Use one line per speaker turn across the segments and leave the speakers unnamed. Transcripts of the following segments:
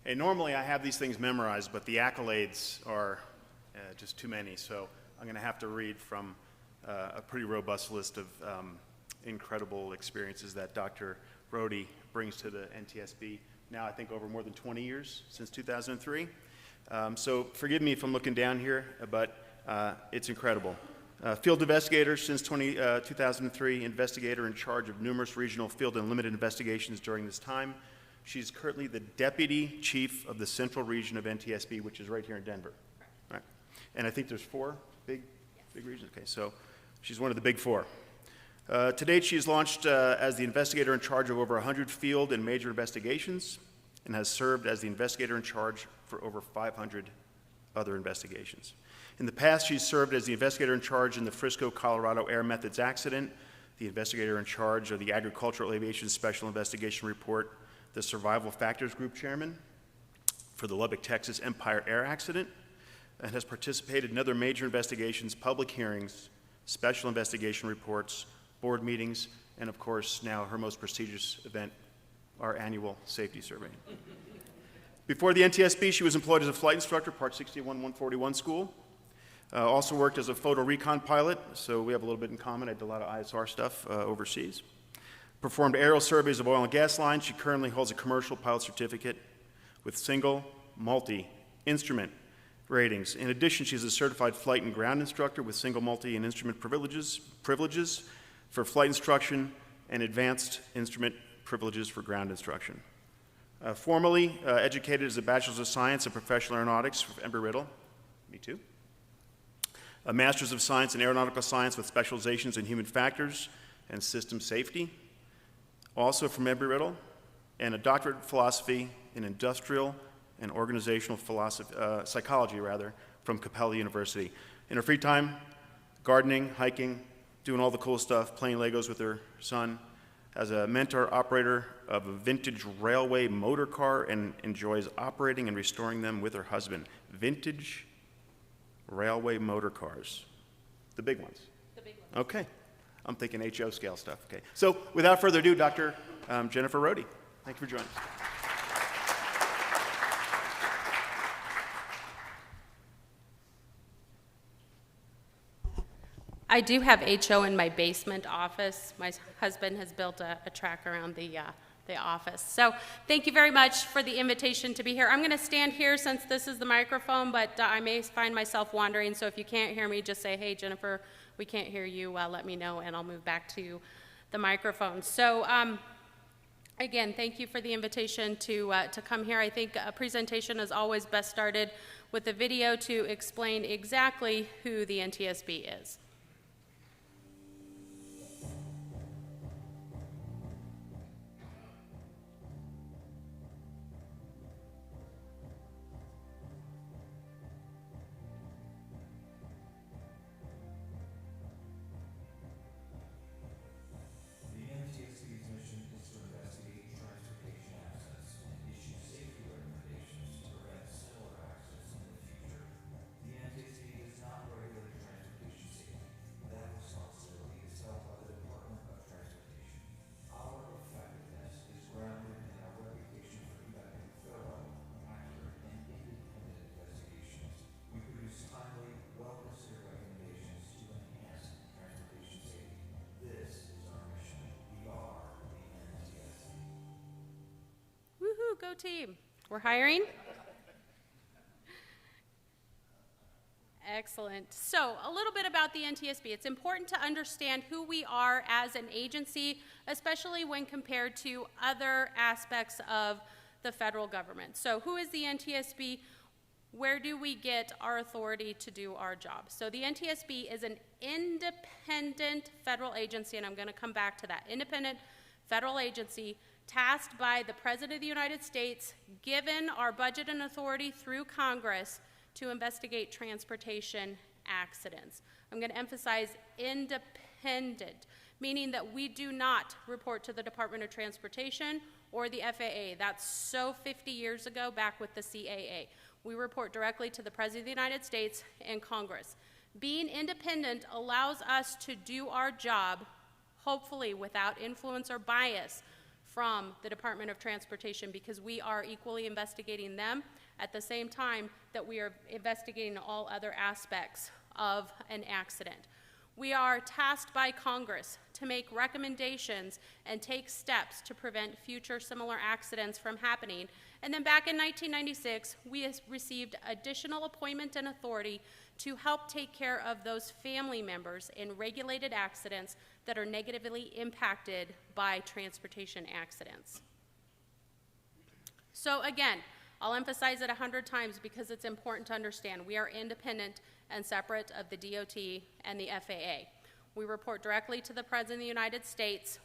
And normally I have these things memorized, but the accolades are just too many, so I'm going to have to read from a pretty robust list of incredible experiences that Dr. Rodi brings to the NTSB now, I think, over more than 20 years, since 2003. So forgive me if I'm looking down here, but it's incredible. Field investigator since 2003, investigator in charge of numerous regional field and limited investigations during this time. She's currently the deputy chief of the central region of NTSB, which is right here in Denver. Right. And I think there's 4 big regions. Okay, so she's one of the big 4. To date, she's launched as the investigator in charge of over 100 field and major investigations and has served as the investigator in charge for over 500 other investigations. In the past, she's served as the investigator in charge in the Frisco, Colorado Air Methods accident, the investigator in charge of the Agricultural Aviation Special Investigation Report, the Survival Factors Group chairman for the Lubbock, Texas Empire Air accident, and has participated in other major investigations, public hearings, special investigation reports, board meetings, and of course now her most prestigious event, our annual safety survey. Before the NTSB, she was employed as a flight instructor, Part 61-141 school. Also worked as a photo recon pilot, so we have a little bit in common. I did a lot of ISR stuff overseas. Performed aerial surveys of oil and gas lines. She currently holds a commercial pilot certificate with single, multi, instrument ratings. In addition, she's a certified flight and ground instructor with single, multi, and instrument privileges for flight instruction and advanced instrument privileges for ground instruction. Formally educated as a Bachelor's of Science in Professional Aeronautics from Embry-Riddle. Me too. A Master's of Science in Aeronautical Science with specializations in human factors and system safety, also from Embry-Riddle, and a doctorate of philosophy in industrial and organizational psychology from Capella University. In her free time, gardening, hiking, doing all the cool stuff, playing Legos with her son, as a mentor operator of a vintage railway motor car, and enjoys operating and restoring them with her husband. Vintage railway motor cars. The big ones? The big ones. Okay. I'm thinking HO scale stuff. Okay. So without further ado, Dr. Jennifer Rodi. Thank you for joining us.
I do have HO in my basement office. My husband has built a track around the office. So thank you very much for the invitation to be here. I'm going to stand here since this is the microphone, but I may find myself wandering, so if you can't hear me, just say, hey, Jennifer, we can't hear you. Let me know, and I'll move back to the microphone. So again, thank you for the invitation to come here. I think a presentation is always best started with a video to explain exactly who the NTSB is. Go team. We're hiring? Excellent. So a little bit about the NTSB. It's important to understand who we are as an agency, especially when compared to other aspects of the federal government. So who is the NTSB? Where do we get our authority to do our job? So the NTSB is an independent federal agency, and I'm going to come back to that. Independent federal agency tasked by the President of the United States, given our budget and authority through Congress to investigate transportation accidents. I'm going to emphasize independent, meaning that we do not report to the Department of Transportation or the FAA. That's so 50 years ago, back with the CAA. We report directly to the President of the United States and Congress. Being independent allows us to do our job, hopefully without influence or bias, from the Department of Transportation because we are equally investigating them at the same time that we are investigating all other aspects of an accident. We are tasked by Congress to make recommendations and take steps to prevent future similar accidents from happening. And then back in 1996, we received additional appointment and authority to help take care of those family members in regulated accidents that are negatively impacted by transportation accidents. So again, I'll emphasize it 100 times because it's important to understand we are independent and separate of the DOT and the FAA. We report directly to the President of the United States.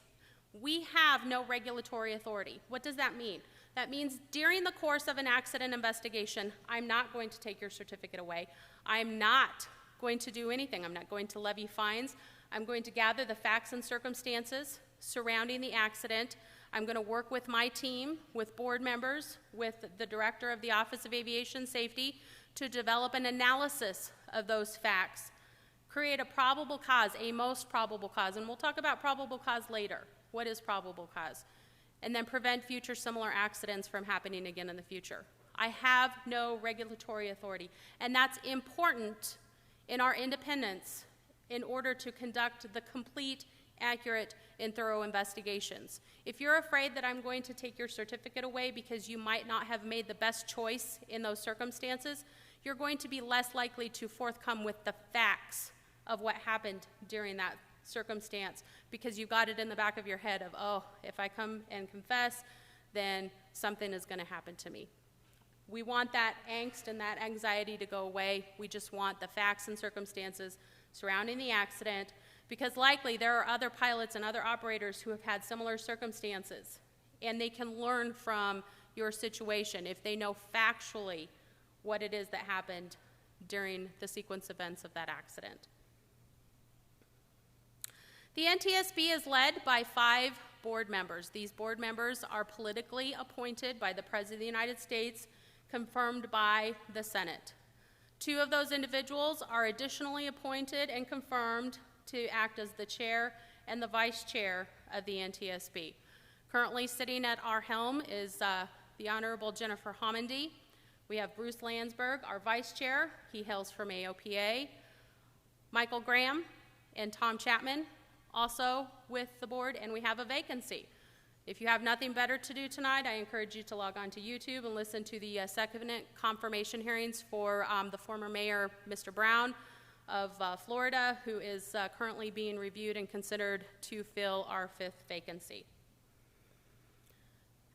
We have no regulatory authority. What does that mean? That means during the course of an accident investigation, I'm not going to take your certificate away. I'm not going to do anything. I'm not going to levy fines. I'm going to gather the facts and circumstances surrounding the accident. I'm going to work with my team, with board members, with the director of the Office of Aviation Safety to develop an analysis of those facts, create a probable cause, a most probable cause, and we'll talk about probable cause later. What is probable cause? And then prevent future similar accidents from happening again in the future. I have no regulatory authority, and that's important in our independence in order to conduct the complete, accurate, and thorough investigations. If you're afraid that I'm going to take your certificate away because you might not have made the best choice in those circumstances, you're going to be less likely to forthcome with the facts of what happened during that circumstance because you got it in the back of your head of, oh, if I come and confess, then something is going to happen to me. We want that angst and that anxiety to go away. We just want the facts and circumstances surrounding the accident because likely there are other pilots and other operators who have had similar circumstances, and they can learn from your situation if they know factually what it is that happened during the sequence events of that accident. The NTSB is led by 5 board members. These board members are politically appointed by the President of the United States, confirmed by the Senate. 2 of those individuals are additionally appointed and confirmed to act as the chair and the vice chair of the NTSB. Currently sitting at our helm is the Honorable Jennifer Homendy. We have Bruce Landsberg, our vice chair. He hails from AOPA. Michael Graham and Tom Chapman, also with the board, and we have a vacancy. If you have nothing better to do tonight, I encourage you to log on to YouTube and listen to the second confirmation hearings for the former mayor, Mr. Brown of Florida, who is currently being reviewed and considered to fill our 5th vacancy.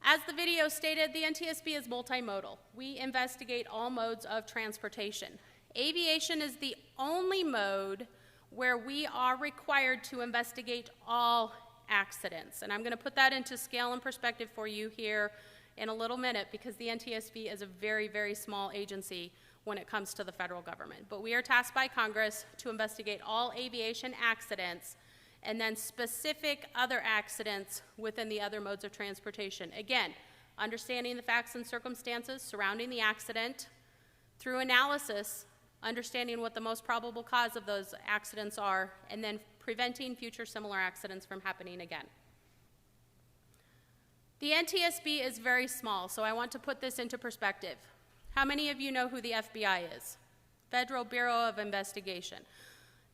As the video stated, the NTSB is multimodal. We investigate all modes of transportation. Aviation is the only mode where we are required to investigate all accidents. And I'm going to put that into scale and perspective for you here in a little minute because the NTSB is a very, very small agency when it comes to the federal government. But we are tasked by Congress to investigate all aviation accidents and then specific other accidents within the other modes of transportation. Again, understanding the facts and circumstances surrounding the accident through analysis, understanding what the most probable cause of those accidents are, and then preventing future similar accidents from happening again. The NTSB is very small, so I want to put this into perspective. How many of you know who the FBI is? Federal Bureau of Investigation.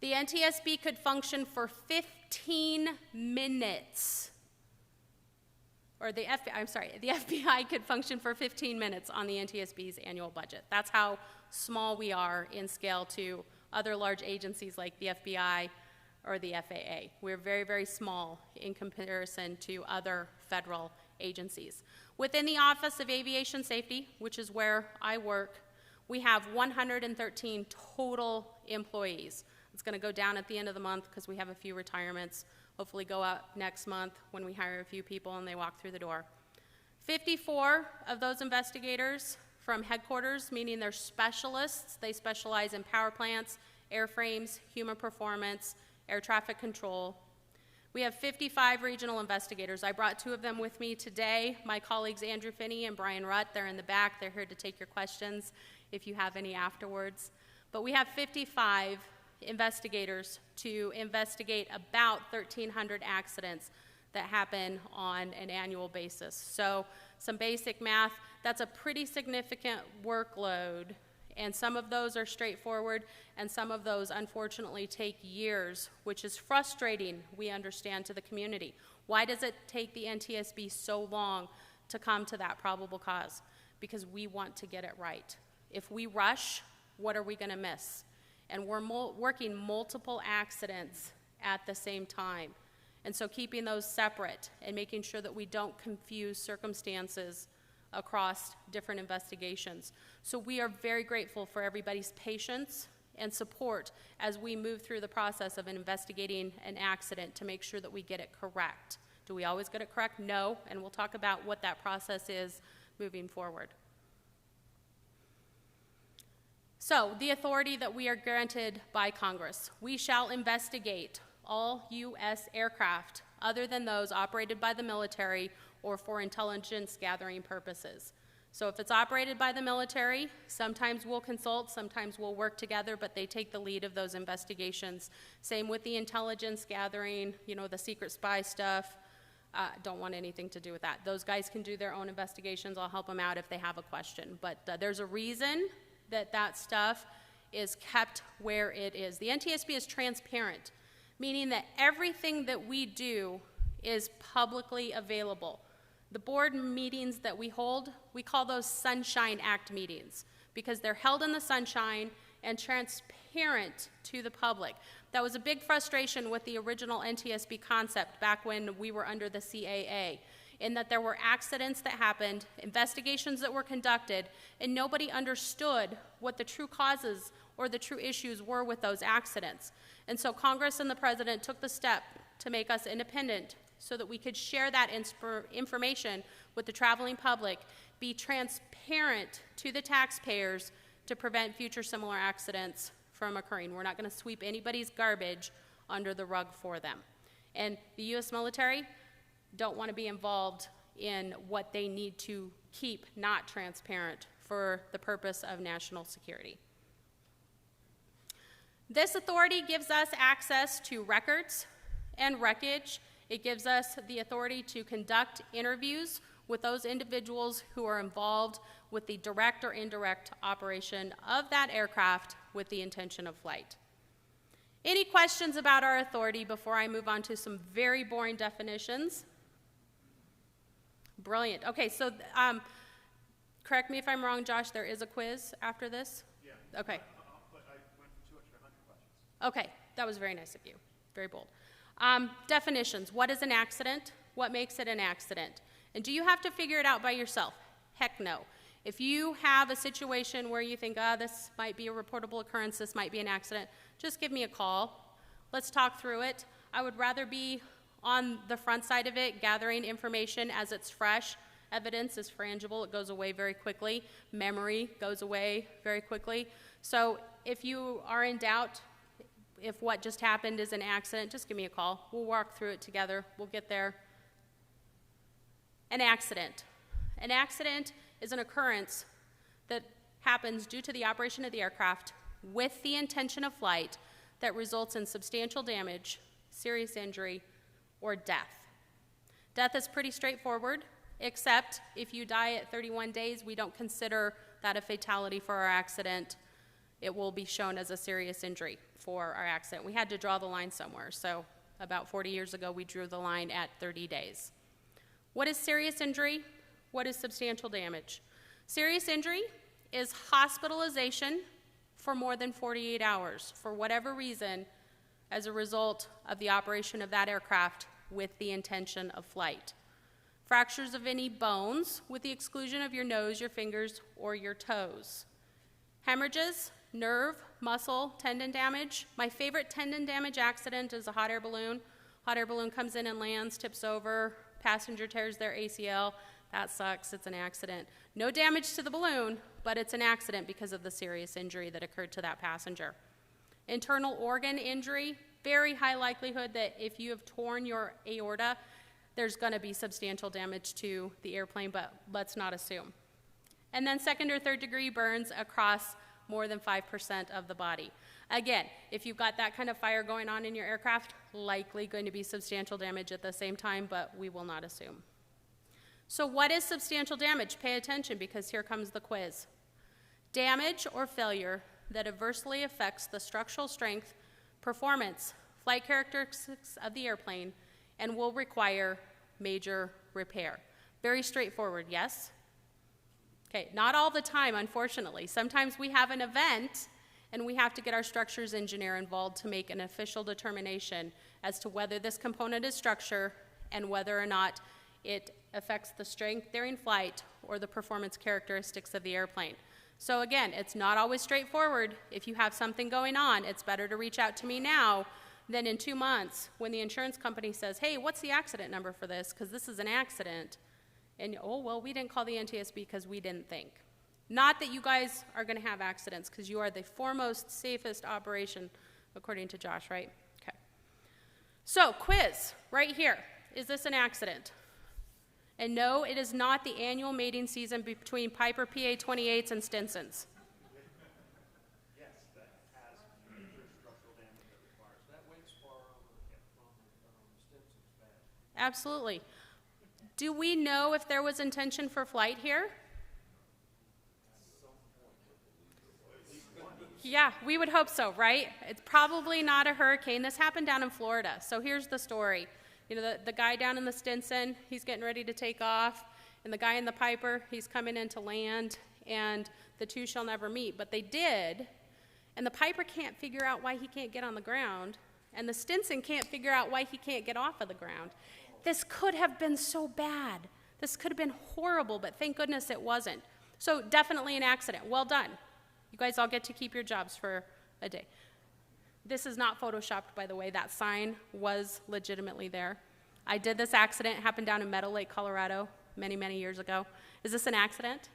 The NTSB could function for 15 minutes. Or the FBI could function for 15 minutes on the NTSB's annual budget. That's how small we are in scale to other large agencies like the FBI or the FAA. We're very, very small in comparison to other federal agencies. Within the Office of Aviation Safety, which is where I work, we have 113 total employees. It's going to go down at the end of the month because we have a few retirements, hopefully go up next month when we hire a few people and they walk through the door. 54 of those investigators from headquarters, meaning they're specialists. They specialize in power plants, airframes, human performance, air traffic control. We have 55 regional investigators. I brought 2 of them with me today, my colleagues Andrew Finney and Brian Rutt. They're in the back. They're here to take your questions if you have any afterwards. But we have 55 investigators to investigate about 1,300 accidents that happen on an annual basis. So some basic math, that's a pretty significant workload, and some of those are straightforward, and some of those unfortunately take years, which is frustrating, we understand, to the community. Why does it take the NTSB so long to come to that probable cause? Because we want to get it right. If we rush, what are we going to miss? And we're working multiple accidents at the same time. And so keeping those separate and making sure that we don't confuse circumstances across different investigations. So we are very grateful for everybody's patience and support as we move through the process of investigating an accident to make sure that we get it correct. Do we always get it correct? No, and we'll talk about what that process is moving forward. So, the authority that we are granted by Congress. We shall investigate all U.S. aircraft other than those operated by the military or for intelligence gathering purposes. So if it's operated by the military, sometimes we'll consult, sometimes we'll work together, but they take the lead of those investigations. Same with the intelligence gathering, you know, the secret spy stuff. Don't want anything to do with that. Those guys can do their own investigations. I'll help them out if they have a question. But there's a reason that that stuff is kept where it is. The NTSB is transparent, meaning that everything that we do is publicly available. The board meetings that we hold, we call those Sunshine Act meetings because they're held in the sunshine and transparent to the public. That was a big frustration with the original NTSB concept back when we were under the CAA, in that there were accidents that happened, investigations that were conducted, and nobody understood what the true causes or the true issues were with those accidents. And so Congress and the President took the step to make us independent so that we could share that information with the traveling public, be transparent to the taxpayers to prevent future similar accidents from occurring. We're not going to sweep anybody's garbage under the rug for them. And the U.S. military don't want to be involved in what they need to keep not transparent for the purpose of national security. This authority gives us access to records and wreckage. It gives us the authority to conduct interviews with those individuals who are involved with the direct or indirect operation of that aircraft with the intention of flight. Any questions about our authority before I move on to some very boring definitions? Brilliant. Okay, so correct me if I'm wrong, Josh, there is a quiz after this? Yeah. Okay.
But I went from 200 to 100 questions.
Okay, that was very nice of you. Very bold. Definitions. What is an accident? What makes it an accident? And do you have to figure it out by yourself? Heck no. If you have a situation where you think, this might be a reportable occurrence, this might be an accident, just give me a call. Let's talk through it. I would rather be on the front side of it, gathering information as it's fresh. Evidence is frangible. It goes away very quickly. Memory goes away very quickly. So if you are in doubt, if what just happened is an accident, just give me a call. We'll walk through it together. We'll get there. An accident. An accident is an occurrence that happens due to the operation of the aircraft with the intention of flight that results in substantial damage, serious injury, or death. Death is pretty straightforward, except if you die at 31 days, we don't consider that a fatality for our accident. It will be shown as a serious injury for our accident. We had to draw the line somewhere, so about 40 years ago, we drew the line at 30 days. What is serious injury? What is substantial damage? Serious injury is hospitalization for more than 48 hours for whatever reason as a result of the operation of that aircraft with the intention of flight. Fractures of any bones with the exclusion of your nose, your fingers, or your toes. Hemorrhages, nerve, muscle, tendon damage. My favorite tendon damage accident is a hot air balloon. Hot air balloon comes in and lands, tips over, passenger tears their ACL. That sucks, it's an accident. No damage to the balloon, but it's an accident because of the serious injury that occurred to that passenger. Internal organ injury, very high likelihood that if you have torn your aorta, there's going to be substantial damage to the airplane, but let's not assume. And then second or third degree burns across more than 5% of the body. Again, if you've got that kind of fire going on in your aircraft, likely going to be substantial damage at the same time, but we will not assume. So what is substantial damage? Pay attention, because here comes the quiz. Damage or failure that adversely affects the structural strength, performance, flight characteristics of the airplane, and will require major repair. Very straightforward, yes? Okay, not all the time, unfortunately. Sometimes we have an event and we have to get our structures engineer involved to make an official determination as to whether this component is structure and whether or not it affects the strength during flight or the performance characteristics of the airplane. So again, it's not always straightforward. If you have something going on, it's better to reach out to me now than in 2 months when the insurance company says, hey, what's the accident number for this? Because this is an accident. And, oh, well, we didn't call the NTSB because we didn't think. Not that you guys are going to have accidents, because you are the foremost, safest operation, according to Josh, right? Okay. So, quiz, right here. Is this an accident? And no, it is not the annual mating season between Piper PA-28s and Stinsons.
Yes, that has major structural damage that requires.
That wing spar from Stinson's bad.
Absolutely. Do we know if there was intention for flight here? Yeah, we would hope so, right? It's probably not a hurricane. This happened down in Florida. So here's the story. You know, the guy down in the Stinson, he's getting ready to take off, and the guy in the Piper, he's coming in to land, and the two shall never meet. But they did, and the Piper can't figure out why he can't get on the ground, and the Stinson can't figure out why he can't get off of the ground. This could have been so bad. This could have been horrible, but thank goodness it wasn't. So definitely an accident. Well done. You guys all get to keep your jobs for a day. This is not photoshopped, by the way. That sign was legitimately there. I did this accident. It happened down in Meadow Lake, Colorado, many, many years ago. Is this an accident?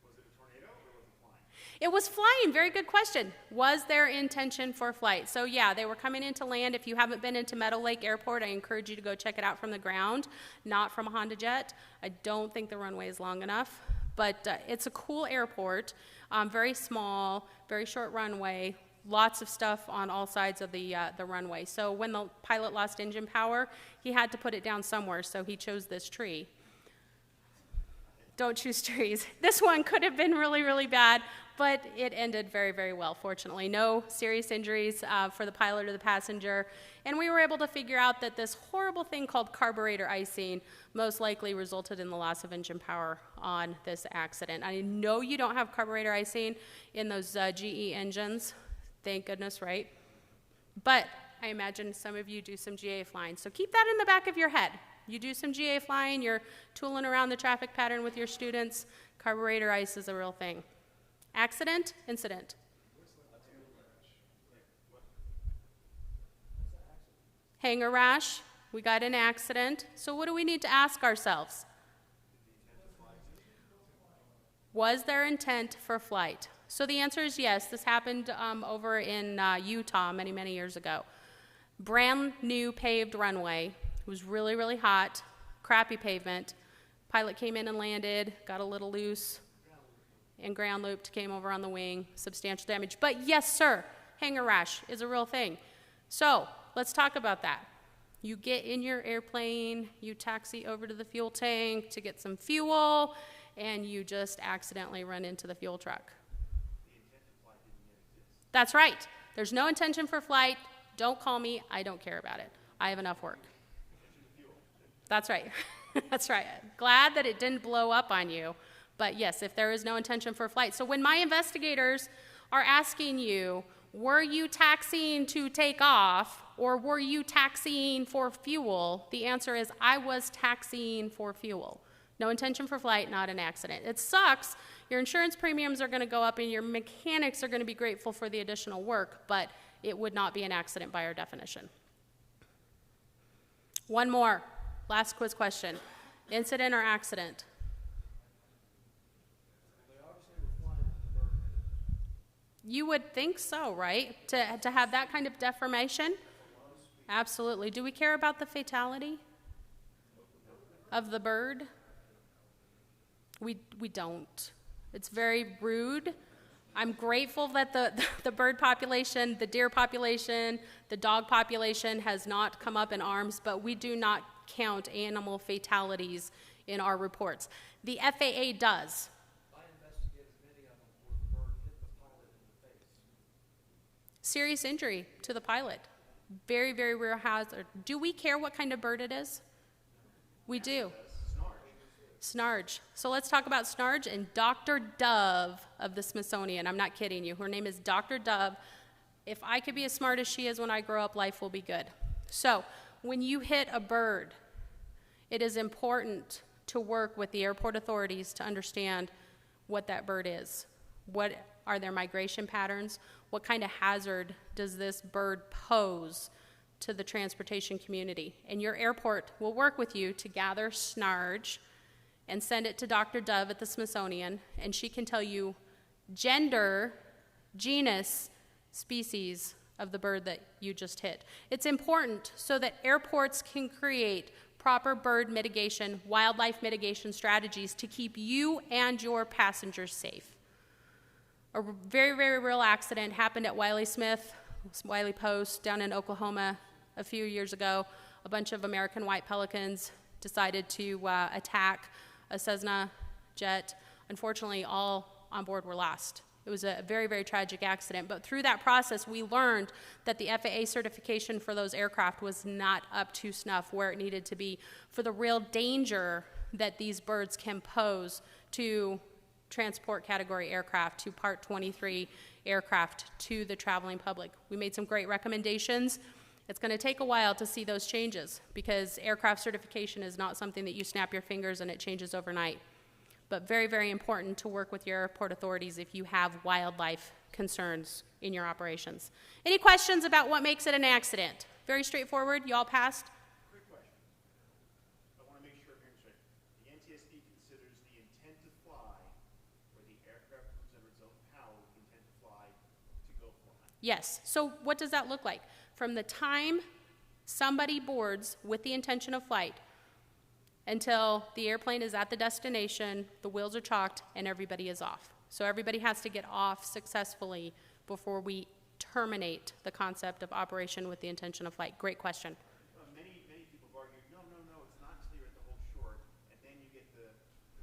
Was it a tornado or was it flying?
It was flying. Very good question. Was there intention for flight? So yeah, they were coming into land. If you haven't been into Meadow Lake Airport, I encourage you to go check it out from the ground, not from a Honda Jet. I don't think the runway is long enough, but it's a cool airport, very small, very short runway, lots of stuff on all sides of the runway. So when the pilot lost engine power, he had to put it down somewhere, so he chose this tree. Don't choose trees. This one could have been really, really bad, but it ended very, very well, fortunately. No serious injuries for the pilot or the passenger, and we were able to figure out that this horrible thing called carburetor icing most likely resulted in the loss of engine power on this accident. I know you don't have carburetor icing in those GE engines. Thank goodness, right? But I imagine some of you do some GA flying. So keep that in the back of your head. You do some GA flying, you're tooling around the traffic pattern with your students. Carburetor ice is a real thing. Accident, incident. Hanger rash, we got an accident. So what do we need to ask ourselves? Was there intent for flight? So the answer is yes. This happened over in Utah many, many years ago. Brand new paved runway. It was really, really hot, crappy pavement. Pilot came in and landed, got a little loose, and ground looped, came over on the wing, substantial damage. But yes, sir, hanger rash is a real thing. So let's talk about that. You get in your airplane, you taxi over to the fuel tank to get some fuel, and you just accidentally run into the fuel truck. That's right. There's no intention for flight. Don't call me. I don't care about it. I have enough work. That's right. That's right. Glad that it didn't blow up on you. But yes, if there is no intention for flight. So when my investigators are asking you, were you taxiing to take off or were you taxiing for fuel? The answer is I was taxiing for fuel. No intention for flight, not an accident. It sucks. Your insurance premiums are going to go up and your mechanics are going to be grateful for the additional work, but it would not be an accident by our definition. One more. Last quiz question. Incident or accident? You would think so, right? To have that kind of deformation? Absolutely. Do we care about the fatality of the bird? We don't. It's very rude. I'm grateful that the bird population, the deer population, the dog population has not come up in arms, but we do not count animal fatalities in our reports. The FAA does.
I investigated many of them where the bird hit the pilot in the face.
Serious injury to the pilot. Very, very rare hazard. Do we care what kind of bird it is? We do. Snarge. So let's talk about Snarge and Dr. Dove of the Smithsonian. I'm not kidding you. Her name is Dr. Dove. If I could be as smart as she is when I grow up, life will be good. So when you hit a bird, it is important to work with the airport authorities to understand what that bird is. What are their migration patterns? What kind of hazard does this bird pose to the transportation community? And your airport will work with you to gather Snarge and send it to Dr. Dove at the Smithsonian, and she can tell you gender, genus, species of the bird that you just hit. It's important so that airports can create proper bird mitigation, wildlife mitigation strategies to keep you and your passengers safe. A very, very real accident happened at Wiley Post down in Oklahoma a few years ago. A bunch of American white pelicans decided to attack a Cessna jet. Unfortunately, all on board were lost. It was a very, very tragic accident, but through that process, we learned that the FAA certification for those aircraft was not up to snuff where it needed to be for the real danger that these birds can pose to transport category aircraft, to Part 23 aircraft, to the traveling public. We made some great recommendations. It's going to take a while to see those changes because aircraft certification is not something that you snap your fingers and it changes overnight. But very, very important to work with your airport authorities if you have wildlife concerns in your operations. Any questions about what makes it an accident? Very straightforward. You all passed?
Quick question. I want to make sure I'm hearing straight. The NTSB considers the intent to fly, where the aircraft comes under its own power with the intent to fly, to go fly.
Yes. So what does that look like? From the time somebody boards with the intention of flight until the airplane is at the destination, the wheels are chalked, and everybody is off. So everybody has to get off successfully before we terminate the concept of operation with the intention of flight. Great question.
Many people have argued, no, it's not until you're at the whole short, and then you get the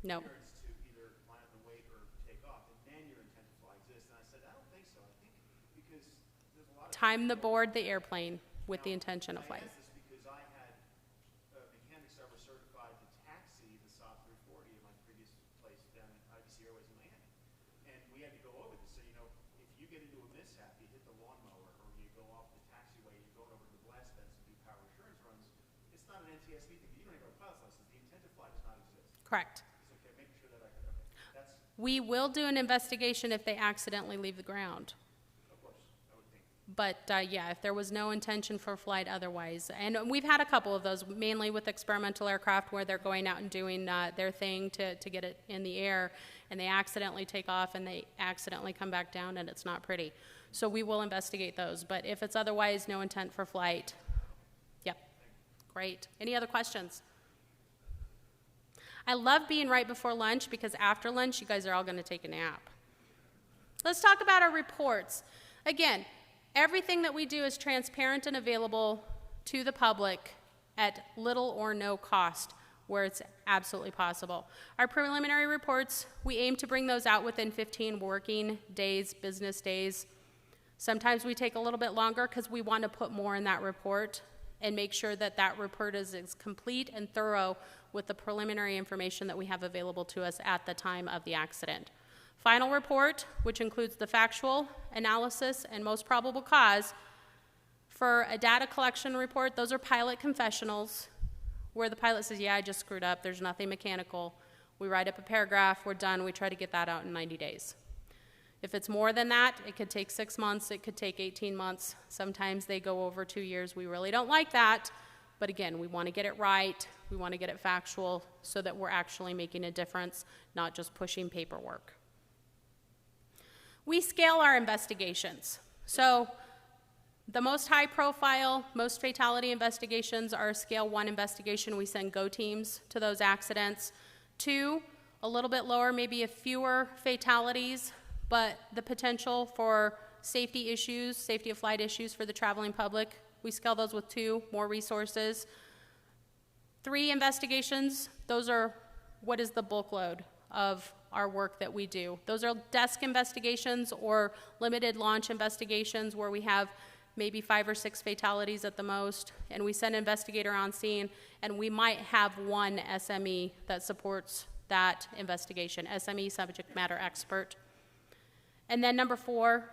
No.
clearance to either line up and wait or take off, and then your intent to fly exists. And I said, I don't think so. I think because there's a lot of
Time to board the airplane with the intention of
I
flight.
asked this because I had mechanics that were certified to taxi the Saab 340 in my previous place down at IBC Airways in Miami. And we had to go over this. So, if you get into a mishap, you hit the lawnmower, or you go off the taxiway, you go over to the blast fence and do power assurance runs, it's not an NTSB thing. You don't even have a pilot's license. The intent to fly does not exist.
Correct.
It's okay, making sure that that's,
We will do an investigation if they accidentally leave the ground.
of course, I would think.
But yeah, if there was no intention for flight otherwise. And we've had a couple of those, mainly with experimental aircraft where they're going out and doing their thing to get it in the air, and they accidentally take off and they accidentally come back down, and it's not pretty. So we will investigate those. But if it's otherwise no intent for flight, yep, great. Any other questions? I love being right before lunch because after lunch, you guys are all going to take a nap. Let's talk about our reports. Again, everything that we do is transparent and available to the public at little or no cost where it's absolutely possible. Our preliminary reports, we aim to bring those out within 15 working days, business days. Sometimes we take a little bit longer because we want to put more in that report and make sure that that report is complete and thorough with the preliminary information that we have available to us at the time of the accident. Final report, which includes the factual analysis and most probable cause. For a data collection report, those are pilot confessionals where the pilot says, yeah, I just screwed up, there's nothing mechanical. We write up a paragraph, we're done, we try to get that out in 90 days. If it's more than that, it could take 6 months, it could take 18 months. Sometimes they go over 2 years. We really don't like that, but again, we want to get it right, we want to get it factual so that we're actually making a difference, not just pushing paperwork. We scale our investigations. So the most high profile, most fatality investigations are a scale 1 investigation. We send go teams to those accidents. 2, a little bit lower, maybe a fewer fatalities, but the potential for safety issues, safety of flight issues for the traveling public, we scale those with 2, more resources. 3 investigations, those are what is the bulk load of our work that we do. Those are desk investigations or limited launch investigations where we have maybe 5 or 6 fatalities at the most, and we send an investigator on scene, and we might have 1 SME that supports that investigation, SME, subject matter expert. And then number 4,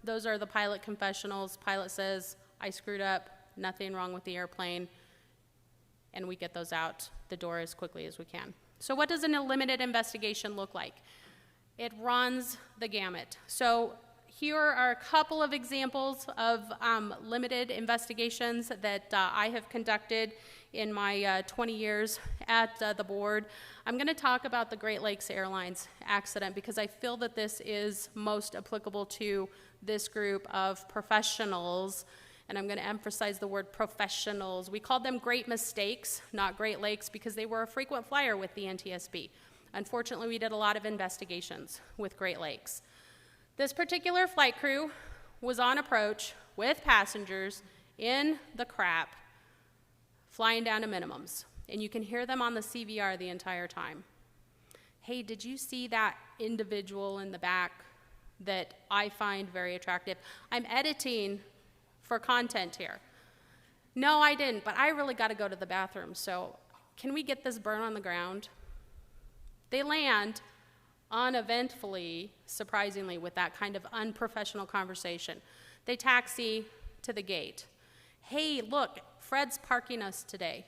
those are the pilot confessionals. Pilot says, I screwed up, nothing wrong with the airplane, and we get those out the door as quickly as we can. So what does a limited investigation look like? It runs the gamut. So here are a couple of examples of limited investigations that I have conducted in my 20 years at the board. I'm going to talk about the Great Lakes Airlines accident because I feel that this is most applicable to this group of professionals, and I'm going to emphasize the word professionals. We called them great mistakes, not Great Lakes, because they were a frequent flyer with the NTSB. Unfortunately, we did a lot of investigations with Great Lakes. This particular flight crew was on approach with passengers in the crap, flying down to minimums. And you can hear them on the CVR the entire time. Hey, did you see that individual in the back that I find very attractive? I'm editing for content here. No, I didn't, but I really got to go to the bathroom, so can we get this burn on the ground? They land uneventfully, surprisingly, with that kind of unprofessional conversation. They taxi to the gate. Hey, look, Fred's parking us today.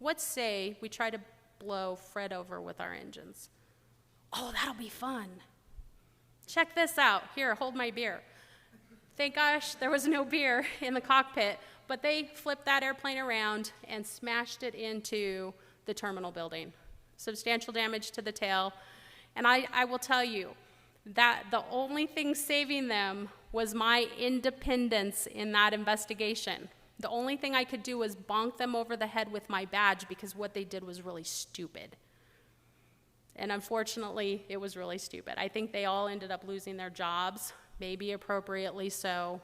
Let's say we try to blow Fred over with our engines. Oh, that'll be fun. Check this out. Here, hold my beer. Thank gosh there was no beer in the cockpit, but they flipped that airplane around and smashed it into the terminal building. Substantial damage to the tail. And I will tell you that the only thing saving them was my independence in that investigation. The only thing I could do was bonk them over the head with my badge because what they did was really stupid. And unfortunately, it was really stupid. I think they all ended up losing their jobs, maybe appropriately so.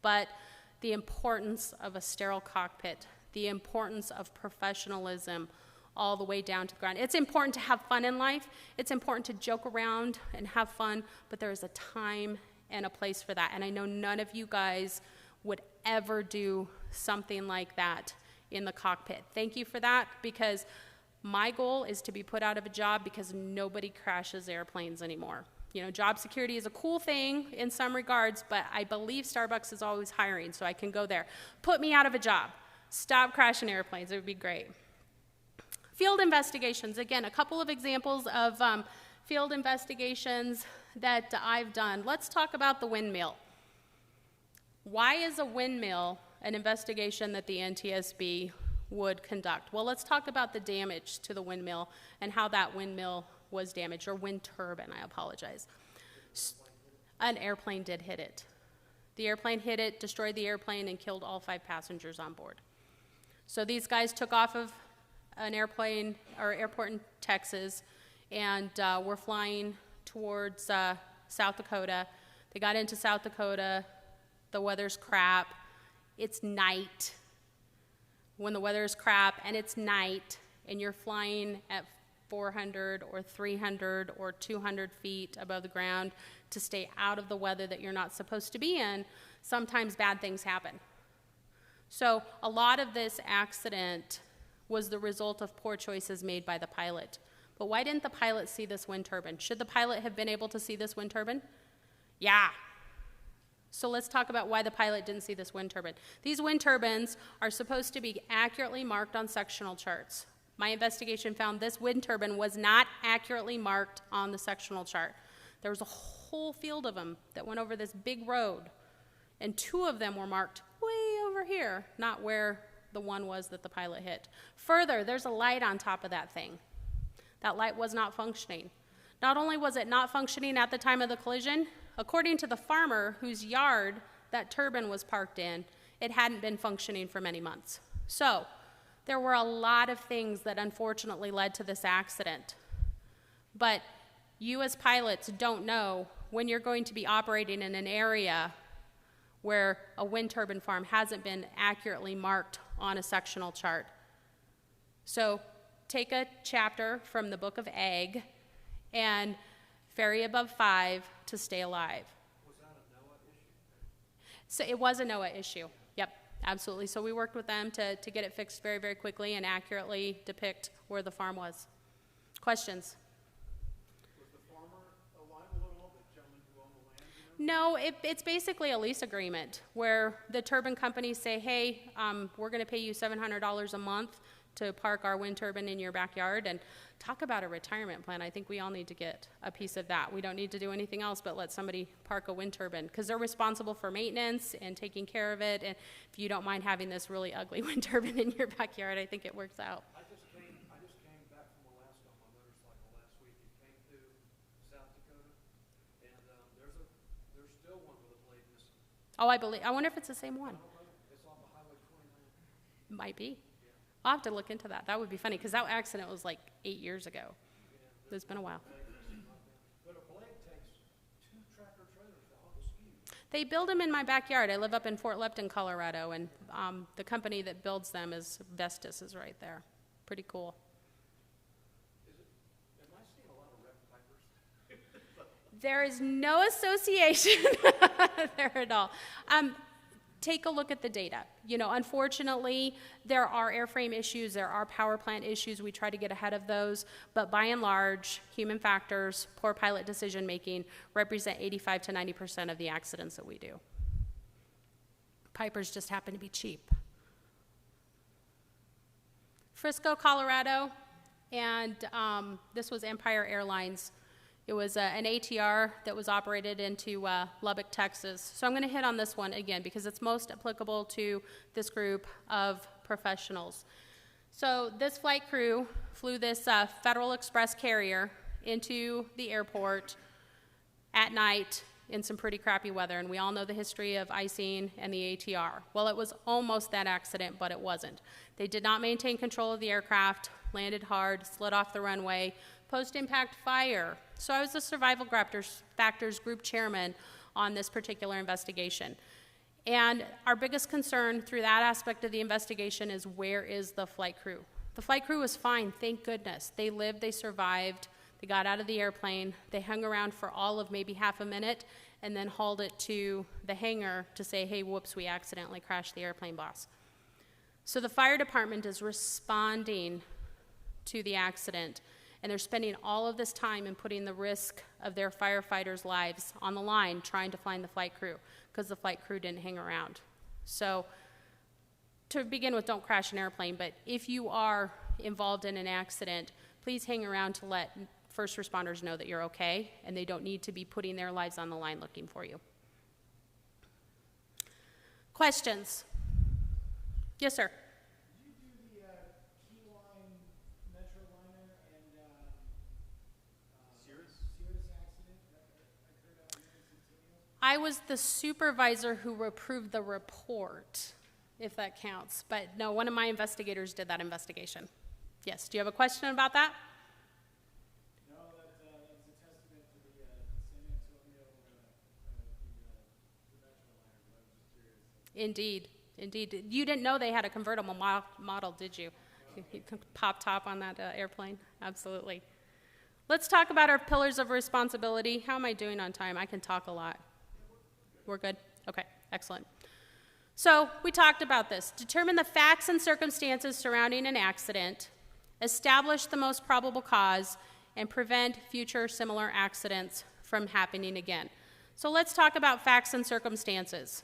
But the importance of a sterile cockpit, the importance of professionalism, all the way down to the ground. It's important to have fun in life. It's important to joke around and have fun, but there is a time and a place for that. And I know none of you guys would ever do something like that in the cockpit. Thank you for that, because my goal is to be put out of a job because nobody crashes airplanes anymore. You know, job security is a cool thing in some regards, but I believe Starbucks is always hiring, so I can go there. Put me out of a job. Stop crashing airplanes. It would be great. Field investigations, again, a couple of examples of field investigations that I've done. Let's talk about the windmill. Why is a windmill an investigation that the NTSB would conduct? Well, let's talk about the damage to the windmill and how that windmill was damaged, or wind turbine, I apologize. An airplane did hit it. The airplane hit it, destroyed the airplane, and killed all 5 passengers on board. So these guys took off of an airplane or airport in Texas, and were flying towards South Dakota. They got into South Dakota. The weather's crap. It's night. When the weather's crap and it's night and you're flying at 400 or 300 or 200 feet above the ground to stay out of the weather that you're not supposed to be in, sometimes bad things happen. So a lot of this accident was the result of poor choices made by the pilot. But why didn't the pilot see this wind turbine? Should the pilot have been able to see this wind turbine? Yeah. So let's talk about why the pilot didn't see this wind turbine. These wind turbines are supposed to be accurately marked on sectional charts. My investigation found this wind turbine was not accurately marked on the sectional chart. There was a whole field of them that went over this big road, and 2 of them were marked way over here, not where the one was that the pilot hit. Further, there's a light on top of that thing. That light was not functioning. Not only was it not functioning at the time of the collision, according to the farmer whose yard that turbine was parked in, it hadn't been functioning for many months. So there were a lot of things that unfortunately led to this accident. But you as pilots don't know when you're going to be operating in an area where a wind turbine farm hasn't been accurately marked on a sectional chart. So take a chapter from the book of Ag and ferry above 5 to stay alive.
Was that a NOAA issue?
So it was a NOAA issue. Yep, absolutely. So we worked with them to get it fixed very, very quickly and accurately depict where the farm was. Questions?
Was the farmer liable at all, the gentleman who owned the land?
No, it's basically a lease agreement where the turbine companies say, hey, we're going to pay you $700 a month to park our wind turbine in your backyard. And talk about a retirement plan. I think we all need to get a piece of that. We don't need to do anything else but let somebody park a wind turbine because they're responsible for maintenance and taking care of it. And if you don't mind having this really ugly wind turbine in your backyard, I think it works out.
I just came back from Alaska on my motorcycle last week and came through South Dakota, and there's still one with a blade missing.
Oh, I wonder if it's the same one.
I don't know. It's off of Highway 29.
Might be. I'll have to look into that. That would be funny because that accident was like 8 years ago. It's been a while.
But a blade takes 2 tractor trailers to haul the ski.
They build them in my backyard. I live up in Fort Lupton, Colorado, and the company that builds them is Vestas is right there. Pretty cool.
Am I seeing a lot of wrecked pipers?
There is no association there at all. Take a look at the data. You know, unfortunately, there are airframe issues, there are power plant issues. We try to get ahead of those, but by and large, human factors, poor pilot decision making represent 85 to 90% of the accidents that we do. Pipers just happen to be cheap. Frisco, Colorado, and this was Empire Airlines. It was an ATR that was operated into Lubbock, Texas. So I'm going to hit on this one again because it's most applicable to this group of professionals. So this flight crew flew this Federal Express carrier into the airport at night in some pretty crappy weather, and we all know the history of icing and the ATR. Well, it was almost that accident, but it wasn't. They did not maintain control of the aircraft, landed hard, slid off the runway, post-impact fire. So I was the Survival Factors Group Chairman on this particular investigation. And our biggest concern through that aspect of the investigation is where is the flight crew? The flight crew was fine, thank goodness. They lived, they survived, they got out of the airplane, they hung around for all of maybe half a minute, and then hauled it to the hangar to say, hey, whoops, we accidentally crashed the airplane, boss. So the fire department is responding to the accident, and they're spending all of this time and putting the risk of their firefighters' lives on the line trying to find the flight crew because the flight crew didn't hang around. So to begin with, don't crash an airplane, but if you are involved in an accident, please hang around to let first responders know that you're okay and they don't need to be putting their lives on the line looking for you. Questions? Yes, sir. I was the supervisor who approved the report, if that counts. But no, one of my investigators did that investigation. Yes, do you have a question about that?
No, that's a testament to the San Antonio, the metro liner, but I was just curious.
Indeed, indeed. You didn't know they had a convertible model, did you? You pop top on that airplane? Absolutely. Let's talk about our pillars of responsibility. How am I doing on time? I can talk a lot. We're good? Okay, excellent. So we talked about this. Determine the facts and circumstances surrounding an accident, establish the most probable cause, and prevent future similar accidents from happening again. So let's talk about facts and circumstances.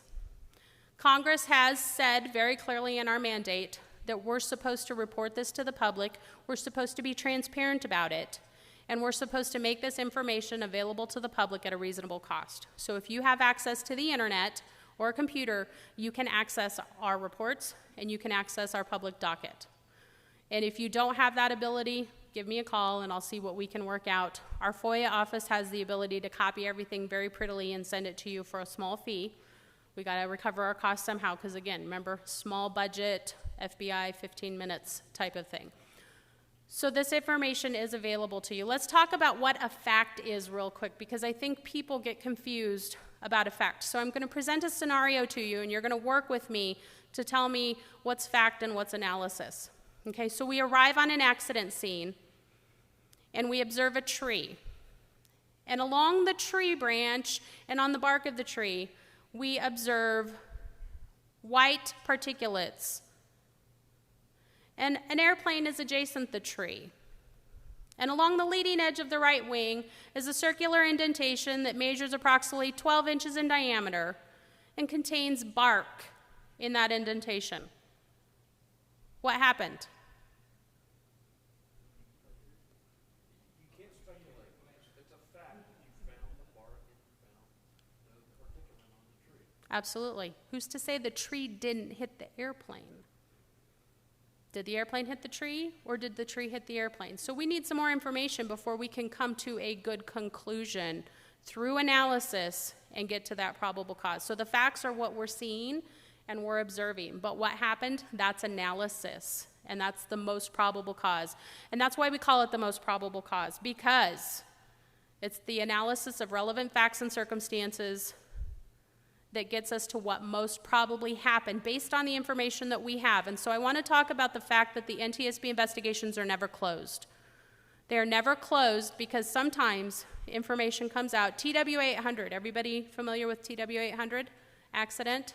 Congress has said very clearly in our mandate that we're supposed to report this to the public, we're supposed to be transparent about it, and we're supposed to make this information available to the public at a reasonable cost. So if you have access to the internet or a computer, you can access our reports and you can access our public docket. And if you don't have that ability, give me a call and I'll see what we can work out. Our FOIA office has the ability to copy everything very prettily and send it to you for a small fee. We gotta recover our costs somehow, because again, remember, small budget, FBI, 15 minutes type of thing. So this information is available to you. Let's talk about what a fact is real quick, because I think people get confused about a fact. So I'm going to present a scenario to you, and you're going to work with me to tell me what's fact and what's analysis. Okay, so we arrive on an accident scene, and we observe a tree. And along the tree branch and on the bark of the tree, we observe white particulates. And an airplane is adjacent to the tree. And along the leading edge of the right wing is a circular indentation that measures approximately 12 inches in diameter and contains bark in that indentation. What happened?
You can't speculate. It's a fact that you found the bark and you found the particulate on the tree.
Absolutely. Who's to say the tree didn't hit the airplane? Did the airplane hit the tree, or did the tree hit the airplane? So we need some more information before we can come to a good conclusion through analysis and get to that probable cause. So the facts are what we're seeing and we're observing. But what happened? That's analysis, and that's the most probable cause. And that's why we call it the most probable cause, because it's the analysis of relevant facts and circumstances that gets us to what most probably happened based on the information that we have. And so I want to talk about the fact that the NTSB investigations are never closed. They are never closed because sometimes information comes out. TW800, everybody familiar with TW800 accident?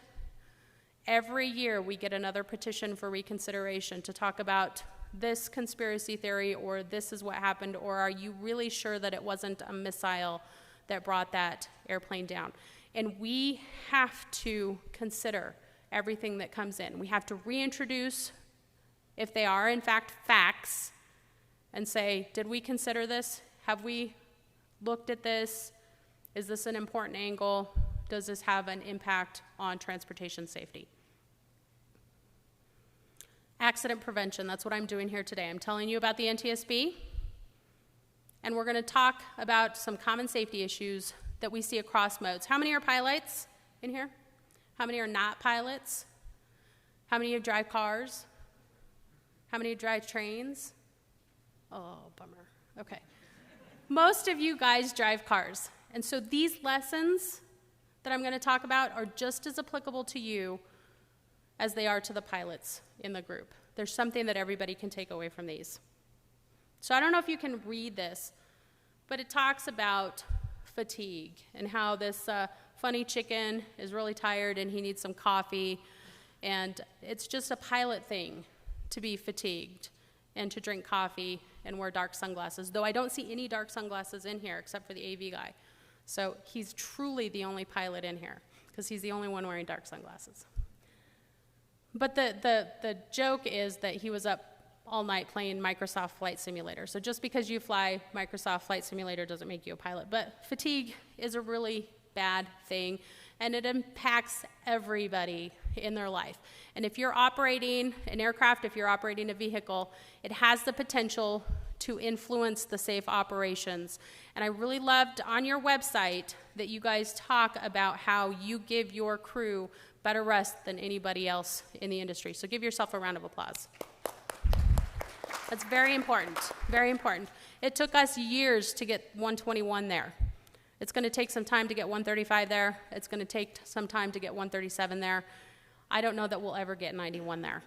Every year we get another petition for reconsideration to talk about this conspiracy theory, or this is what happened, or are you really sure that it wasn't a missile that brought that airplane down? And we have to consider everything that comes in. We have to reintroduce, if they are in fact facts, and say, did we consider this? Have we looked at this? Is this an important angle? Does this have an impact on transportation safety? Accident prevention, that's what I'm doing here today. I'm telling you about the NTSB, and we're going to talk about some common safety issues that we see across modes. How many are pilots in here? How many are not pilots? How many of you drive cars? How many drive trains? Oh, bummer. Okay. Most of you guys drive cars. And so these lessons that I'm going to talk about are just as applicable to you as they are to the pilots in the group. There's something that everybody can take away from these. So I don't know if you can read this, but it talks about fatigue and how this funny chicken is really tired and he needs some coffee, and it's just a pilot thing to be fatigued and to drink coffee and wear dark sunglasses, though I don't see any dark sunglasses in here except for the AV guy. So he's truly the only pilot in here because he's the only one wearing dark sunglasses. But the joke is that he was up all night playing Microsoft Flight Simulator. So just because you fly Microsoft Flight Simulator doesn't make you a pilot. But fatigue is a really bad thing, and it impacts everybody in their life. And if you're operating an aircraft, if you're operating a vehicle, it has the potential to influence the safe operations. And I really loved on your website that you guys talk about how you give your crew better rest than anybody else in the industry. So give yourself a round of applause. That's very important, very important. It took us years to get 121 there. It's going to take some time to get 135 there. It's going to take some time to get 137 there. I don't know that we'll ever get 91 there.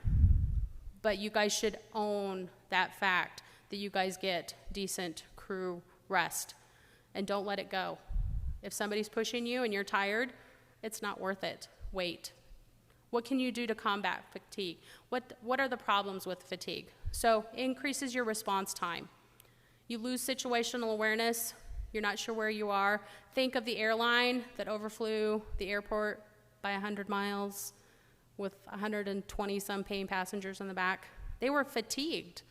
But you guys should own that fact that you guys get decent crew rest. And don't let it go. If somebody's pushing you and you're tired, it's not worth it. Wait. What can you do to combat fatigue? What are the problems with fatigue? So it increases your response time. You lose situational awareness. You're not sure where you are. Think of the airline that overflew the airport by 100 miles with 120-some paying passengers in the back. They were fatigued.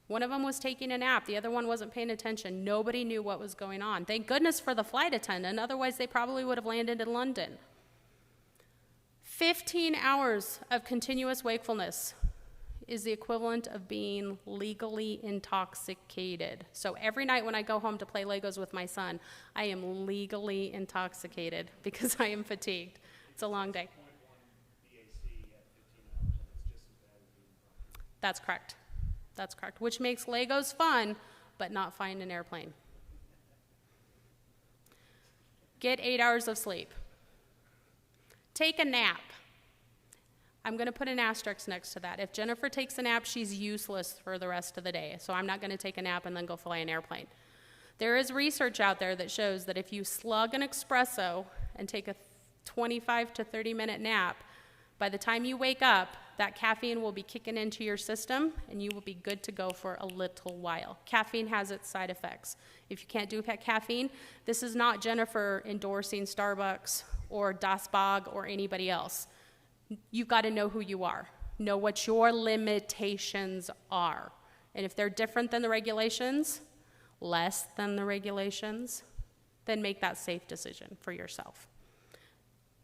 One of them was taking a nap. The other one wasn't paying attention. Nobody knew what was going on. Thank goodness for the flight attendant. Otherwise, they probably would have landed in London. 15 hours of continuous wakefulness is the equivalent of being legally intoxicated. So every night when I go home to play Legos with my son, I am legally intoxicated because I am fatigued. It's a long day.
BAC at 15 hours, and it's just as bad as being drunk.
That's correct. That's correct. Which makes Legos fun, but not flying an airplane. Get 8 hours of sleep. Take a nap. I'm going to put an asterisk next to that. If Jennifer takes a nap, she's useless for the rest of the day. So I'm not going to take a nap and then go fly an airplane. There is research out there that shows that if you slug an espresso and take a 25 to 30-minute nap, by the time you wake up, that caffeine will be kicking into your system, and you will be good to go for a little while. Caffeine has its side effects. If you can't do caffeine, this is not Jennifer endorsing Starbucks or Das Bog or anybody else. You've got to know who you are. Know what your limitations are. And if they're different than the regulations, less than the regulations, then make that safe decision for yourself.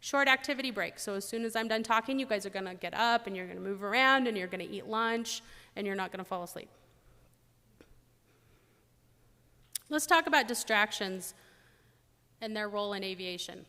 Short activity break. So as soon as I'm done talking, you guys are going to get up and you're going to move around and you're going to eat lunch and you're not going to fall asleep. Let's talk about distractions and their role in aviation.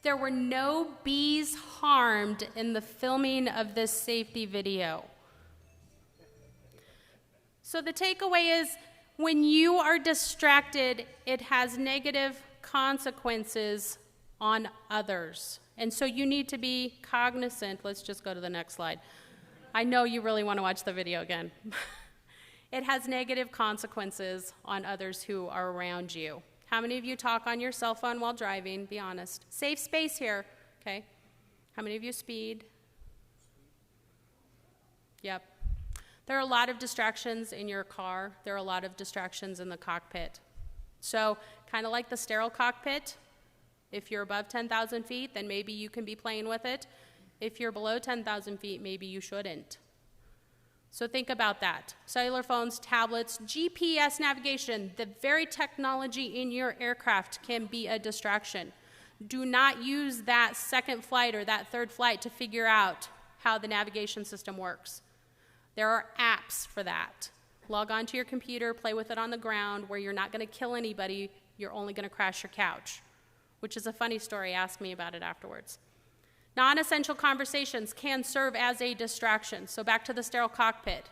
There were no bees harmed in the filming of this safety video. So the takeaway is, when you are distracted, it has negative consequences on others. And so you need to be cognizant. Let's just go to the next slide. I know you really want to watch the video again. It has negative consequences on others who are around you. How many of you talk on your cell phone while driving? Be honest. Safe space here, okay? How many of you speed? Yep. There are a lot of distractions in your car. There are a lot of distractions in the cockpit. So kind of like the sterile cockpit, if you're above 10,000 feet, then maybe you can be playing with it. If you're below 10,000 feet, maybe you shouldn't. So think about that. Cellular phones, tablets, GPS navigation, the very technology in your aircraft can be a distraction. Do not use that second flight or that third flight to figure out how the navigation system works. There are apps for that. Log on to your computer, play with it on the ground where you're not going to kill anybody, you're only going to crash your couch, which is a funny story. Ask me about it afterwards. Non-essential conversations can serve as a distraction. So back to the sterile cockpit.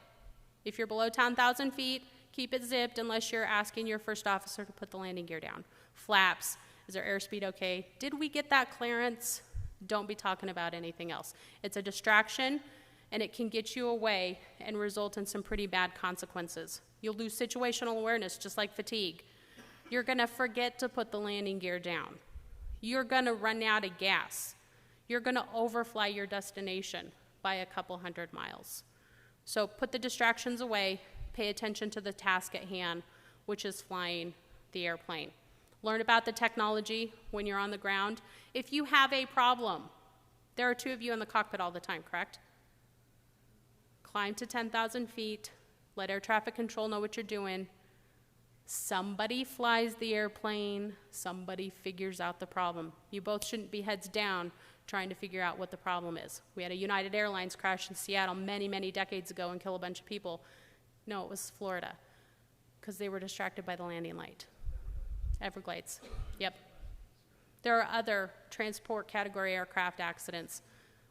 If you're below 10,000 feet, keep it zipped unless you're asking your first officer to put the landing gear down. Flaps, is their airspeed okay? Did we get that clearance? Don't be talking about anything else. It's a distraction, and it can get you away and result in some pretty bad consequences. You'll lose situational awareness, just like fatigue. You're going to forget to put the landing gear down. You're going to run out of gas. You're going to overfly your destination by a couple 100 miles. So put the distractions away, pay attention to the task at hand, which is flying the airplane. Learn about the technology when you're on the ground. If you have a problem, there are 2 of you in the cockpit all the time, correct? Climb to 10,000 feet, let air traffic control know what you're doing. Somebody flies the airplane, somebody figures out the problem. You both shouldn't be heads down trying to figure out what the problem is. We had a United Airlines crash in Seattle many, many decades ago and kill a bunch of people. No, it was Florida, because they were distracted by the landing light. Everglades, yep. There are other transport category aircraft accidents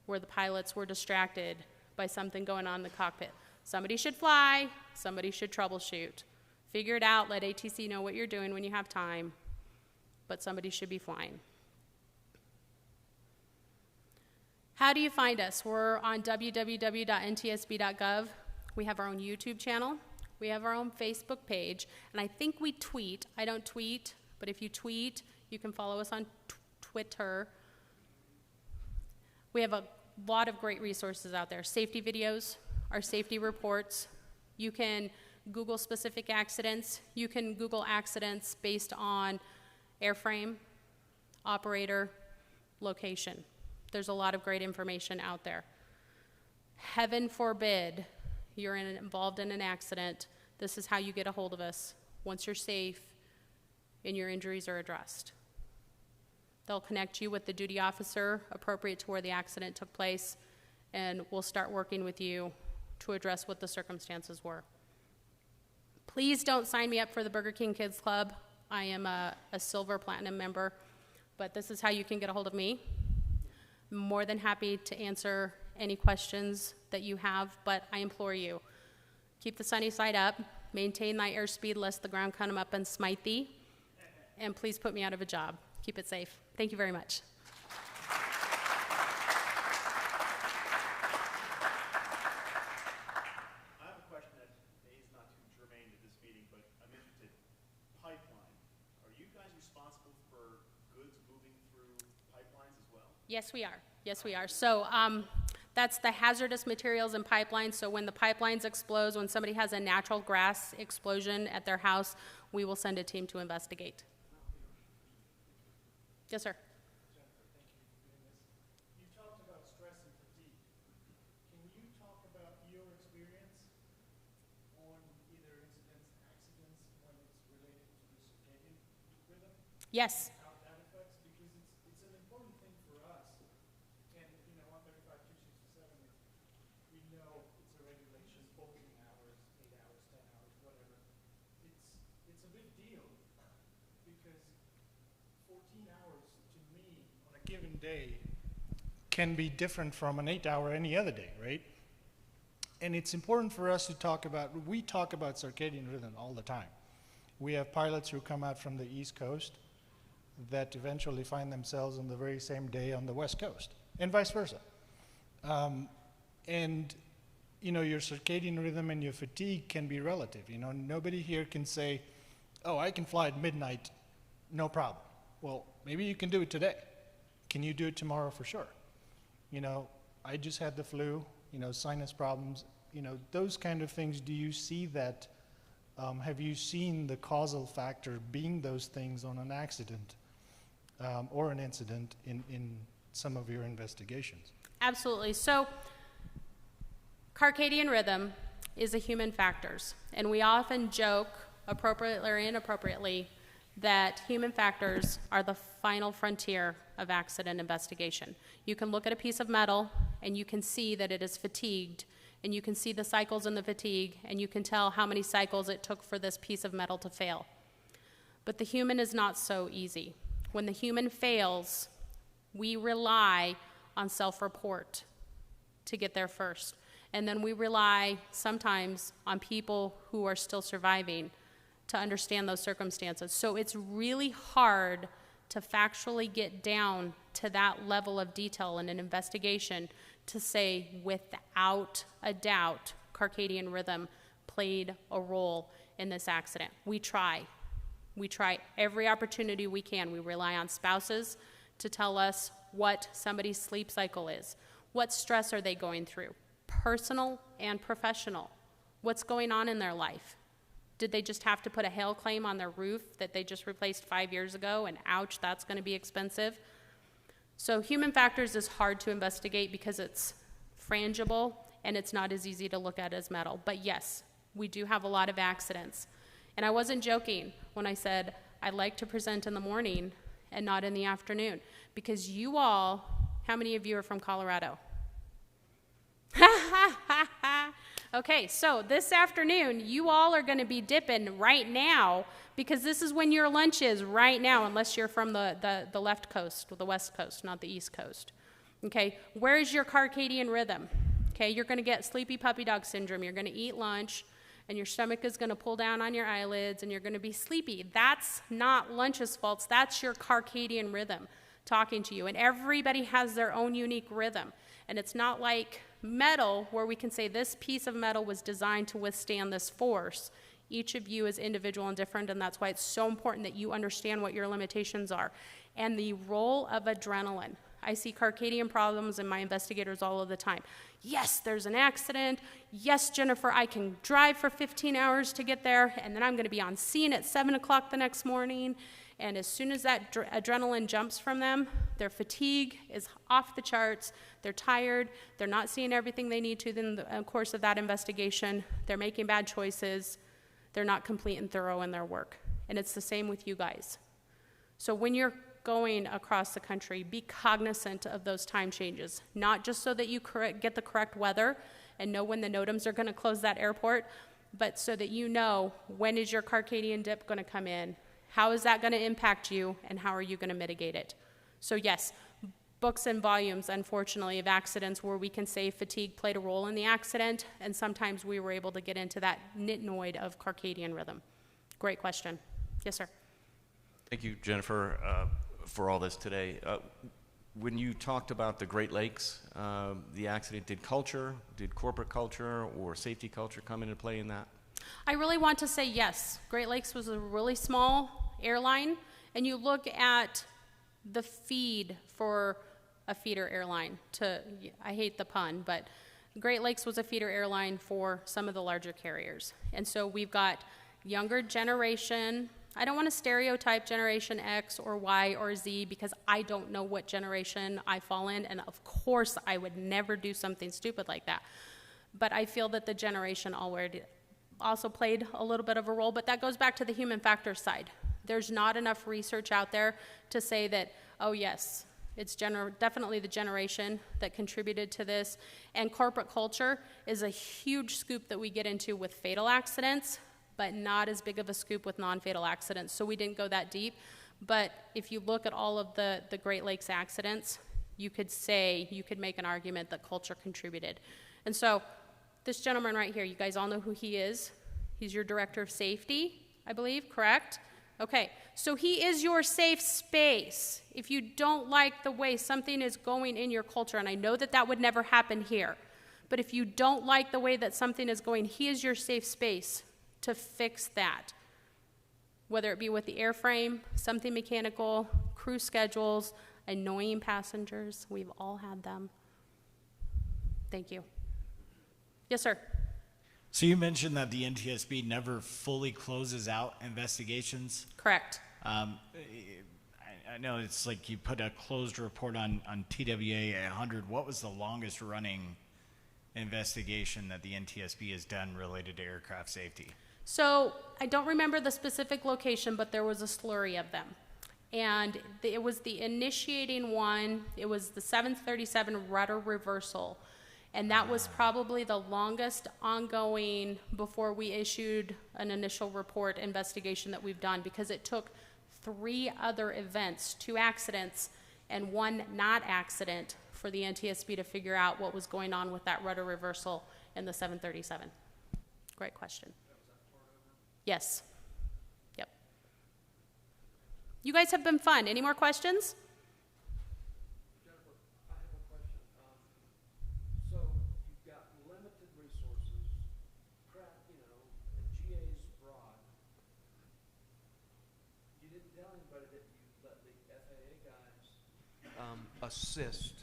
where the pilots were distracted by something going on in the cockpit. Somebody should fly, somebody should troubleshoot. Figure it out, let ATC know what you're doing when you have time, but somebody should be flying. How do you find us? We're on www.ntsb.gov. We have our own YouTube channel. We have our own Facebook page, and I think we tweet. I don't tweet, but if you tweet, you can follow us on Twitter. We have a lot of great resources out there. Safety videos, our safety reports. You can Google specific accidents. You can Google accidents based on airframe, operator, location. There's a lot of great information out there. Heaven forbid you're involved in an accident. This is how you get a hold of us once you're safe and your injuries are addressed. They'll connect you with the duty officer appropriate to where the accident took place, and we'll start working with you to address what the circumstances were. Please don't sign me up for the Burger King Kids Club. I am a silver platinum member, but this is how you can get a hold of me. I'm more than happy to answer any questions that you have, but I implore you, keep the sunny side up, maintain thy airspeed lest the ground come up and smite thee, and please put me out of a job. Keep it safe. Thank you very much.
I have a question that is not too germane to this meeting, but I'm interested. Pipeline. Are you guys responsible for goods moving through pipelines as well?
Yes, we are. Yes, we are. So that's the hazardous materials and pipelines. So when the pipelines explode, when somebody has a natural gas explosion at their house, we will send a team to investigate. Yes, sir.
Jennifer, thank you for doing this. You talked about stress and fatigue. Can you talk about your experience on either incidents, accidents, when it's related to the circadian rhythm?
Yes.
How that affects, because it's an important thing for us. And, 135, 267, we know it's a regulation, 14 hours, 8 hours, 10 hours, whatever. It's a big deal, because 14 hours to me on a given day can be different from an 8-hour any other day, right? And it's important for us to we talk about circadian rhythm all the time. We have pilots who come out from the East Coast that eventually find themselves on the very same day on the West Coast, and vice versa. Your circadian rhythm and your fatigue can be relative. Nobody here can say, oh, I can fly at midnight, no problem. Well, maybe you can do it today. Can you do it tomorrow for sure? I just had the flu, sinus problems, those kind of things. Do you see that? Have you seen the causal factor being those things on an accident or an incident in some of your investigations?
Absolutely. So circadian rhythm is a human factors, and we often joke, appropriately or inappropriately, that human factors are the final frontier of accident investigation. You can look at a piece of metal and you can see that it is fatigued, and you can see the cycles in the fatigue, and you can tell how many cycles it took for this piece of metal to fail. But the human is not so easy. When the human fails, we rely on self-report to get there first. And then we rely sometimes on people who are still surviving to understand those circumstances. So it's really hard to factually get down to that level of detail in an investigation to say without a doubt circadian rhythm played a role in this accident. We try. We try every opportunity we can. We rely on spouses to tell us what somebody's sleep cycle is. What stress are they going through? Personal and professional. What's going on in their life? Did they just have to put a hail claim on their roof that they just replaced 5 years ago, and ouch, that's going to be expensive? So human factors is hard to investigate because it's frangible and it's not as easy to look at as metal. But yes, we do have a lot of accidents. And I wasn't joking when I said I like to present in the morning and not in the afternoon, because you all, how many of you are from Colorado? Okay, so this afternoon, you all are going to be dipping right now, because this is when your lunch is right now, unless you're from the left coast, or the west coast, not the east coast. Okay, where's your circadian rhythm? Okay, you're going to get sleepy puppy dog syndrome. You're going to eat lunch, and your stomach is going to pull down on your eyelids, and you're going to be sleepy. That's not lunch's fault. That's your circadian rhythm. talking to you, and everybody has their own unique rhythm. And it's not like metal, where we can say this piece of metal was designed to withstand this force. Each of you is individual and different, and that's why it's so important that you understand what your limitations are. And the role of adrenaline. I see Carcadian problems in my investigators all of the time. Yes, there's an accident. Yes, Jennifer, I can drive for 15 hours to get there, and then I'm going to be on scene at 7 o'clock the next morning. And as soon as that adrenaline jumps from them, their fatigue is off the charts, they're tired, they're not seeing everything they need to in the course of that investigation, they're making bad choices, they're not complete and thorough in their work. And it's the same with you guys. So when you're going across the country, be cognizant of those time changes, not just so that you get the correct weather and know when the NOTAMs are going to close that airport, but so that you know when is your Carcadian dip going to come in, how is that going to impact you, and how are you going to mitigate it. So yes, books and volumes, unfortunately, of accidents where we can say fatigue played a role in the accident, and sometimes we were able to get into that nitnoid of Carcadian rhythm. Great question. Yes, sir.
Thank you, Jennifer, for all this today. When you talked about the Great Lakes, the accident, did corporate culture or safety culture come into play in that?
I really want to say yes. Great Lakes was a really small airline, and you look at the feed for a feeder airline. I hate the pun, but Great Lakes was a feeder airline for some of the larger carriers. And so we've got younger generation. I don't want to stereotype Generation X or Y or Z because I don't know what generation I fall in, and of course I would never do something stupid like that. But I feel that the generation already also played a little bit of a role, but that goes back to the human factor side. There's not enough research out there to say that, oh yes, it's definitely the generation that contributed to this. And corporate culture is a huge scoop that we get into with fatal accidents, but not as big of a scoop with non-fatal accidents. So we didn't go that deep. But if you look at all of the Great Lakes accidents, you could make an argument that culture contributed. And so this gentleman right here, you guys all know who he is. He's your director of safety, I believe, correct? Okay, so he is your safe space. If you don't like the way something is going in your culture, and I know that that would never happen here, but if you don't like the way that something is going, he is your safe space to fix that. Whether it be with the airframe, something mechanical, crew schedules, annoying passengers, we've all had them. Thank you. Yes, sir.
So you mentioned that the NTSB never fully closes out investigations.
Correct.
I know it's like you put a closed report on TWA 100. What was the longest running investigation that the NTSB has done related to aircraft safety?
So I don't remember the specific location, but there was a slurry of them. And it was the initiating one. It was the 737 rudder reversal. And that was probably the longest ongoing before we issued an initial report investigation that we've done, because it took 3 other events, 2 accidents and 1 not accident, for the NTSB to figure out what was going on with that rudder reversal in the 737. Great question. Yes. Yep. You guys have been fun. Any more questions?
Jennifer, I have a question. So you've got limited resources, GA's broad. You didn't tell anybody that you let the FAA guys
assist.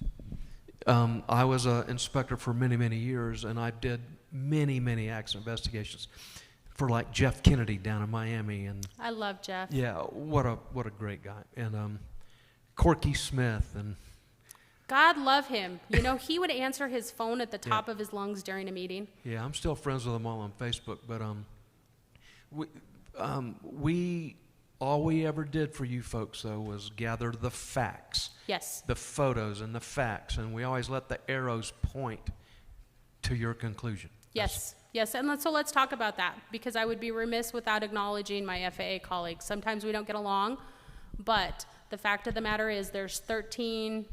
I was an inspector for many, many years, and I did many, many accident investigations for like Jeff Kennedy down in Miami, and
I love Jeff.
yeah, what a great guy, and Corky Smith, and
God love him. You know, he would answer his phone at the top of his lungs during a meeting.
yeah, I'm still friends with them all on Facebook. But we all we ever did for you folks though was gather the facts,
Yes.
the photos and the facts, and we always let the arrows point to your conclusion.
Yes. Yes, and so let's talk about that, because I would be remiss without acknowledging my FAA colleagues. Sometimes we don't get along, but the fact of the matter is there's 13,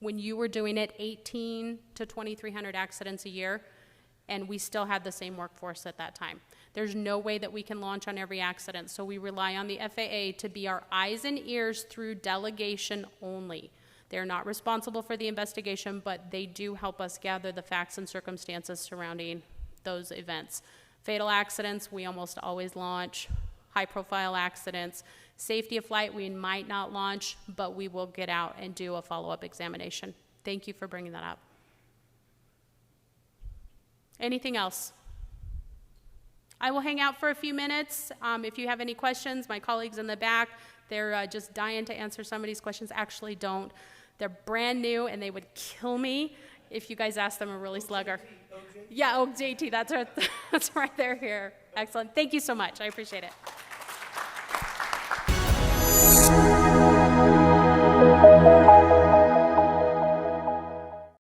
when you were doing it, 18 to 2,300 accidents a year, and we still had the same workforce at that time. There's no way that we can launch on every accident, so we rely on the FAA to be our eyes and ears through delegation only. They're not responsible for the investigation, but they do help us gather the facts and circumstances surrounding those events. Fatal accidents, we almost always launch. High-profile accidents. Safety of flight, we might not launch, but we will get out and do a follow-up examination. Thank you for bringing that up. Anything else? I will hang out for a few minutes. If you have any questions, my colleagues in the back, they're just dying to answer somebody's questions. Actually, don't. They're brand new, and they would kill me if you guys asked them a really slugger. Yeah, oh, JT, that's right, that's right there here. Excellent. Thank you so much. I appreciate it.